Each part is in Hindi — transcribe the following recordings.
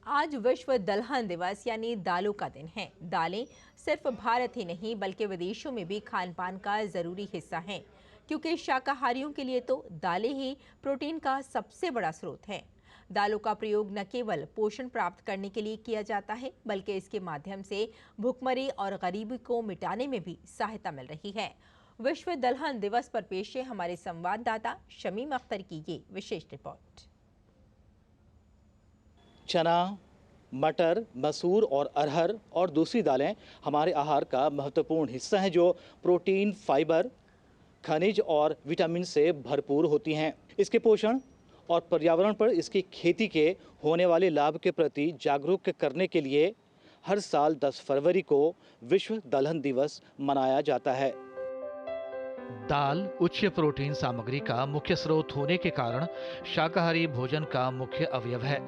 आज विश्व दलहन दिवस यानी दालों का दिन है। दालें सिर्फ भारत ही नहीं बल्कि विदेशों में भी खान पान का जरूरी हिस्सा हैं, क्योंकि शाकाहारियों के लिए तो दालें ही प्रोटीन का सबसे बड़ा स्रोत हैं। दालों का प्रयोग न केवल पोषण प्राप्त करने के लिए किया जाता है, बल्कि इसके माध्यम से भुखमरी और गरीबी को मिटाने में भी सहायता मिल रही है। विश्व दलहन दिवस पर पेश है हमारे संवाददाता शमीम अख्तर की ये विशेष रिपोर्ट। चना, मटर, मसूर और अरहर और दूसरी दालें हमारे आहार का महत्वपूर्ण हिस्सा हैं, जो प्रोटीन, फाइबर, खनिज और विटामिन से भरपूर होती हैं। इसके पोषण और पर्यावरण पर इसकी खेती के होने वाले लाभ के प्रति जागरूक करने के लिए हर साल 10 फरवरी को विश्व दलहन दिवस मनाया जाता है। दाल उच्च प्रोटीन सामग्री का मुख्य स्रोत होने के कारण शाकाहारी भोजन का मुख्य अवयव है।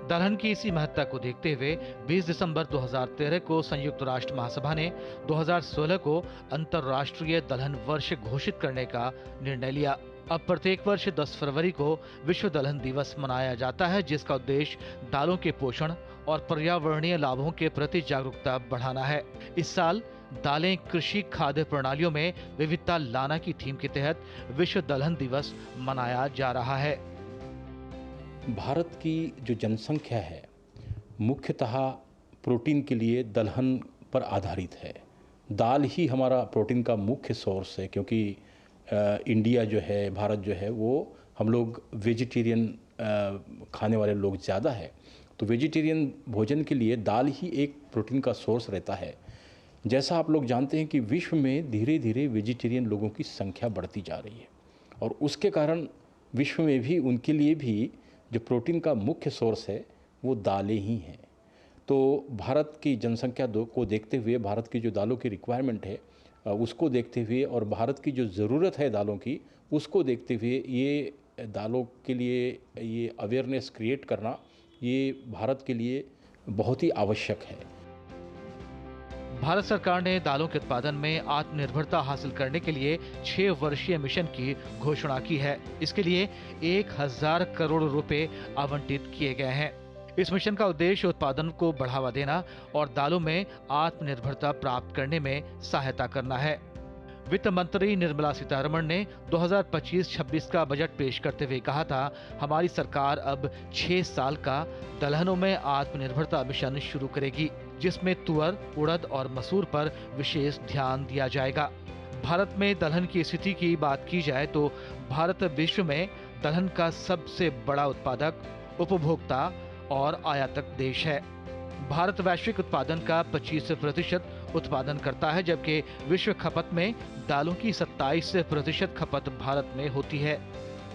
दलहन की इसी महत्ता को देखते हुए 20 दिसंबर 2013 को संयुक्त राष्ट्र महासभा ने 2016 को अंतर्राष्ट्रीय दलहन वर्ष घोषित करने का निर्णय लिया। अब प्रत्येक वर्ष 10 फरवरी को विश्व दलहन दिवस मनाया जाता है, जिसका उद्देश्य दालों के पोषण और पर्यावरणीय लाभों के प्रति जागरूकता बढ़ाना है। इस साल दालें कृषि खाद्य प्रणालियों में विविधता लाना की थीम के तहत विश्व दलहन दिवस मनाया जा रहा है। भारत की जो जनसंख्या है मुख्यतः प्रोटीन के लिए दलहन पर आधारित है। दाल ही हमारा प्रोटीन का मुख्य सोर्स है, क्योंकि इंडिया जो है, भारत जो है, वो हम लोग वेजिटेरियन खाने वाले लोग ज़्यादा है, तो वेजिटेरियन भोजन के लिए दाल ही एक प्रोटीन का सोर्स रहता है। जैसा आप लोग जानते हैं कि विश्व में धीरे धीरे वेजिटेरियन लोगों की संख्या बढ़ती जा रही है, और उसके कारण विश्व में भी उनके लिए भी जो प्रोटीन का मुख्य सोर्स है वो दालें ही हैं। तो भारत की जनसंख्या को देखते हुए, भारत की जो दालों की रिक्वायरमेंट है उसको देखते हुए, और भारत की जो ज़रूरत है दालों की उसको देखते हुए, ये दालों के लिए ये अवेयरनेस क्रिएट करना ये भारत के लिए बहुत ही आवश्यक है। भारत सरकार ने दालों के उत्पादन में आत्मनिर्भरता हासिल करने के लिए 6 वर्षीय मिशन की घोषणा की है। इसके लिए 1000 करोड़ रुपए आवंटित किए गए हैं। इस मिशन का उद्देश्य उत्पादन को बढ़ावा देना और दालों में आत्मनिर्भरता प्राप्त करने में सहायता करना है। वित्त मंत्री निर्मला सीतारमण ने 2025-26 का बजट पेश करते हुए कहा था, हमारी सरकार अब 6 साल का दलहनों में आत्मनिर्भरता मिशन शुरू करेगी, जिसमें तुअर, उड़द और मसूर पर विशेष ध्यान दिया जाएगा। भारत में दलहन की स्थिति की बात की जाए तो भारत विश्व में दलहन का सबसे बड़ा उत्पादक, उपभोक्ता और आयातक देश है। भारत वैश्विक उत्पादन का 25% उत्पादन करता है, जबकि विश्व खपत में दालों की 27% खपत भारत में होती है।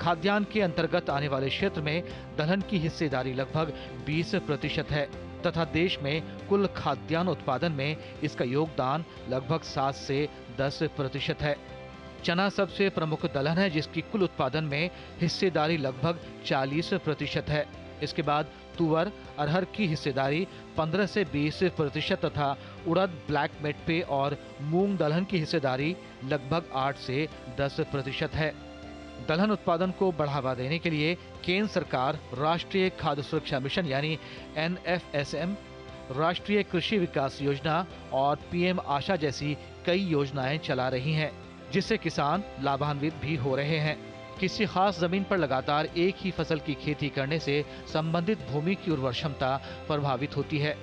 खाद्यान्न के अंतर्गत आने वाले क्षेत्र में दलहन की हिस्सेदारी लगभग 20% है तथा देश में कुल खाद्यान्न उत्पादन में इसका योगदान लगभग 7 से 10% है। चना सबसे प्रमुख दलहन है, जिसकी कुल उत्पादन में हिस्सेदारी लगभग 40% है। इसके बाद तुअर, अरहर की हिस्सेदारी 15 से 20% तथा उड़द, ब्लैक मेटपे और मूंग दलहन की हिस्सेदारी लगभग 8 से 10% है। दलहन उत्पादन को बढ़ावा देने के लिए केंद्र सरकार राष्ट्रीय खाद्य सुरक्षा मिशन यानी NFSM, राष्ट्रीय कृषि विकास योजना और PM आशा जैसी कई योजनाएं चला रही हैं, जिससे किसान लाभान्वित भी हो रहे हैं। किसी खास जमीन पर लगातार एक ही फसल की खेती करने से संबंधित भूमि की उर्वर क्षमता प्रभावित होती है।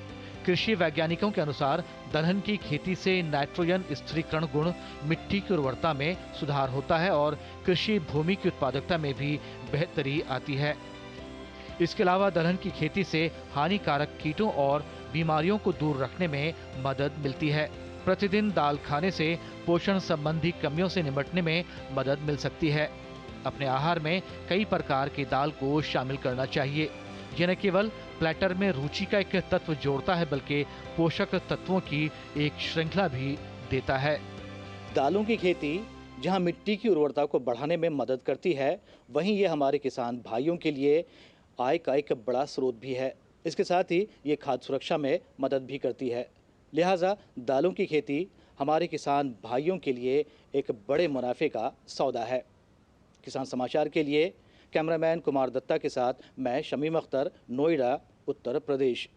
कृषि वैज्ञानिकों के अनुसार दलहन की खेती से नाइट्रोजन स्थिरीकरण गुण, मिट्टी की उर्वरता में सुधार होता है और कृषि भूमि की उत्पादकता में भी बेहतरी आती है। इसके अलावा दलहन की खेती से हानिकारक कीटों और बीमारियों को दूर रखने में मदद मिलती है। प्रतिदिन दाल खाने से पोषण संबंधी कमियों से निपटने में मदद मिल सकती है। अपने आहार में कई प्रकार की दाल को शामिल करना चाहिए। यह न केवल प्लेटर में रुचि का एक तत्व जोड़ता है, बल्कि पोषक तत्वों की एक श्रृंखला भी देता है। दालों की खेती जहां मिट्टी की उर्वरता को बढ़ाने में मदद करती है, वहीं ये हमारे किसान भाइयों के लिए आय का एक बड़ा स्रोत भी है। इसके साथ ही ये खाद्य सुरक्षा में मदद भी करती है। लिहाजा दालों की खेती हमारे किसान भाइयों के लिए एक बड़े मुनाफे का सौदा है। किसान समाचार के लिए कैमरामैन कुमार दत्ता के साथ मैं शमीम अख्तर, नोएडा, उत्तर प्रदेश।